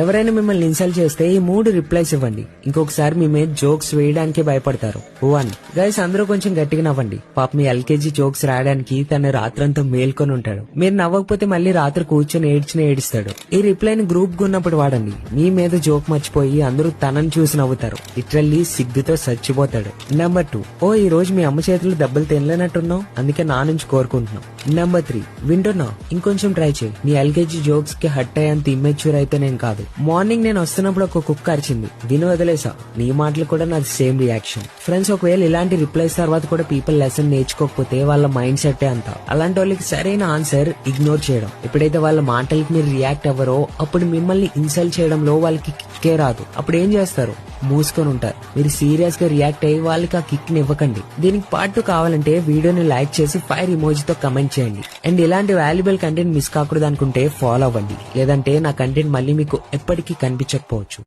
ఎవరైనా మిమ్మల్ని ఇన్సల్ట్ చేస్తే ఈ 3 రిప్లైస్ ఇవ్వండి. ఇంకొకసారి మీ మీద జోక్స్ వేయడానికి భయపడతారు. 1 గైస్ అందరూ కొంచెం గట్టిగా నవ్వండి. పాప మీ ఎల్కేజీ జోక్స్ రాయడానికి తన రాత్రంతా మేల్కొని ఉంటాడు. మీరు నవ్వకపోతే మళ్ళీ రాత్రి కూర్చొని ఏడుస్తాడు. ఈ రిప్లైని గ్రూప్ గా ఉన్నప్పుడు వాడండి. మీ మీద జోక్ మర్చిపోయి అందరూ తనని చూసి నవ్వుతారు. లిటరల్లీ సిగ్గుతో చచ్చిపోతాడు. నెంబర్ 2 ఓ ఈ రోజు మీ అమ్మ చేతులు దెబ్బలు తినలేనట్టున్నావు, అందుకే నా నుంచి కోరుకుంటున్నావు. నెంబర్ 3 వింటున్నావు, ఇంకొంచెం ట్రై చేయి. నీ ఎల్కేజీ జోక్స్ కి హట్ అయ్యేంత ఇమ్మెచ్యూర్ అయితే నేను కాదు. మార్నింగ్ నేను వస్తున్నప్పుడు ఒక కుక్క అరిచింది, విని వదిలేసా. నీ మాటలు కూడా నాది సేమ్ రియాక్షన్. ఫ్రెండ్స్, ఒకవేళ ఇలాంటి రిప్లైస్ తర్వాత కూడా పీపుల్ లెసన్ నేర్చుకోకపోతే వాళ్ళ మైండ్ సెట్ అంతా. అలాంటి వాళ్ళకి సరైన ఆన్సర్ ఇగ్నోర్ చేయడం. ఎప్పుడైతే వాళ్ళ మాటలకి మీరు రియాక్ట్ అవ్వరో అప్పుడు మిమ్మల్ని ఇన్సల్ట్ చేయడంలో వాళ్ళకి కిక్కే రాదు. అప్పుడు ఏం చేస్తారు? మూసుకొని ఉంటారు. మీరు సీరియస్ గా రియాక్ట్ అయ్యి వాళ్ళకి ఆ కిక్ ని ఇవ్వకండి. దీనికి పార్ట్ 2 కావాలంటే వీడియోని లైక్ చేసి ఫైర్ ఇమోజీతో కమెంట్ చేయండి. అండ్ ఇలాంటి వాల్యుబుల్ కంటెంట్ మిస్ కాకూడదు అనుకుంటే ఫాలో అవ్వండి. లేదంటే నా కంటెంట్ మళ్ళీ మీకు ఎప్పటికీ కనిపించకపోవచ్చు.